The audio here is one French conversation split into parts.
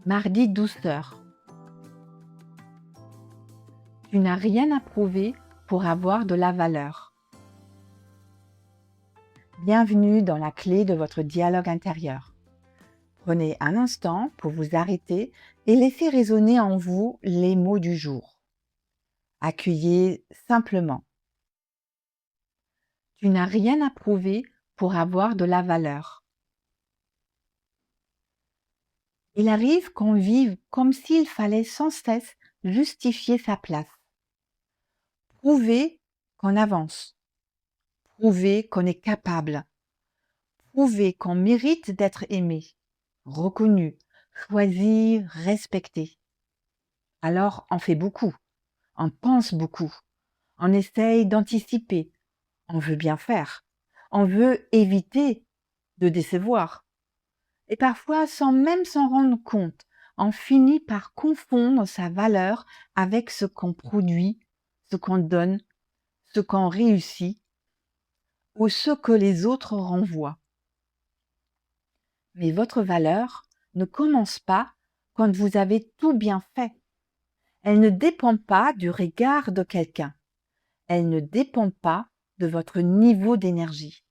Mardi douceur. Tu n'as rien à prouver pour avoir de la valeur. Bienvenue dans la clé de votre dialogue intérieur. Prenez un instant pour vous arrêter et laisser résonner en vous les mots du jour. Accueillez simplement. Tu n'as rien à prouver pour avoir de la valeur. Il arrive qu'on vive comme s'il fallait sans cesse justifier sa place. Prouver qu'on avance. Prouver qu'on est capable. Prouver qu'on mérite d'être aimé, reconnu, choisi, respecté. Alors on fait beaucoup, on pense beaucoup, on essaye d'anticiper, on veut bien faire, on veut éviter de décevoir. Et parfois, sans même s'en rendre compte, on finit par confondre sa valeur avec ce qu'on produit, ce qu'on donne, ce qu'on réussit ou ce que les autres renvoient. Mais votre valeur ne commence pas quand vous avez tout bien fait. Elle ne dépend pas du regard de quelqu'un. Elle ne dépend pas de votre niveau d'énergie,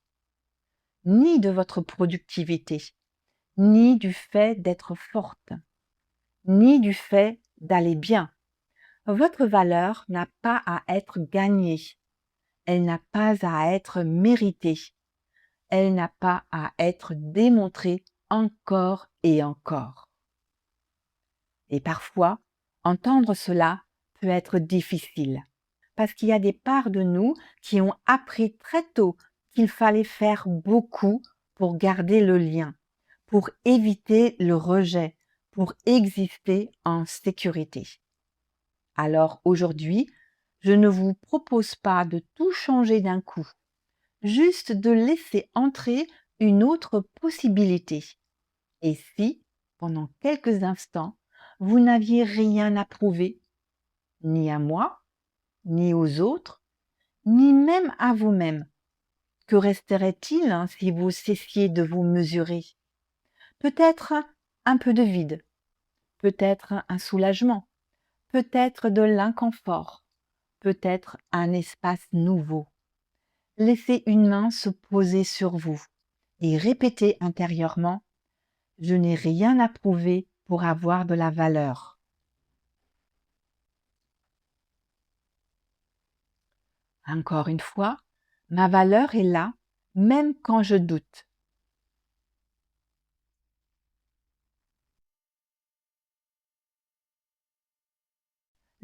ni de votre productivité, ni du fait d'être forte, ni du fait d'aller bien. Votre valeur n'a pas à être gagnée. Elle n'a pas à être méritée. Elle n'a pas à être démontrée encore et encore. Et parfois, entendre cela peut être difficile, parce qu'il y a des parts de nous qui ont appris très tôt qu'il fallait faire beaucoup pour garder le lien, pour éviter le rejet, pour exister en sécurité. Alors aujourd'hui, je ne vous propose pas de tout changer d'un coup, juste de laisser entrer une autre possibilité. Et si, pendant quelques instants, vous n'aviez rien à prouver, ni à moi, ni aux autres, ni même à vous-même, que resterait-il si vous cessiez de vous mesurer? Peut-être un peu de vide, peut-être un soulagement, peut-être de l'inconfort, peut-être un espace nouveau. Laissez une main se poser sur vous et répétez intérieurement: je n'ai rien à prouver pour avoir de la valeur. Encore une fois, ma valeur est là, même quand je doute.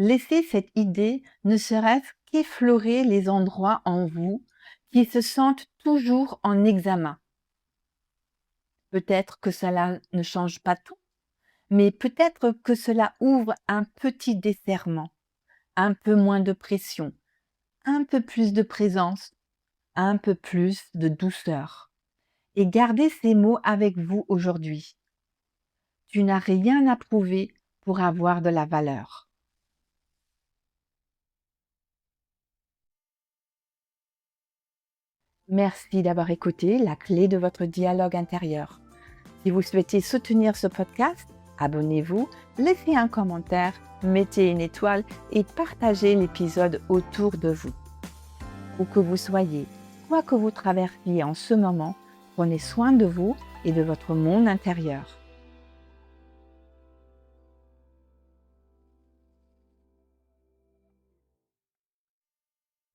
Laissez cette idée ne serait-ce qu'effleurer les endroits en vous qui se sentent toujours en examen. Peut-être que cela ne change pas tout, mais peut-être que cela ouvre un petit desserrement, un peu moins de pression, un peu plus de présence, un peu plus de douceur. Et gardez ces mots avec vous aujourd'hui. Tu n'as rien à prouver pour avoir de la valeur. Merci d'avoir écouté la clé de votre dialogue intérieur. Si vous souhaitez soutenir ce podcast, abonnez-vous, laissez un commentaire, mettez une étoile et partagez l'épisode autour de vous. Où que vous soyez, quoi que vous traversiez en ce moment, prenez soin de vous et de votre monde intérieur.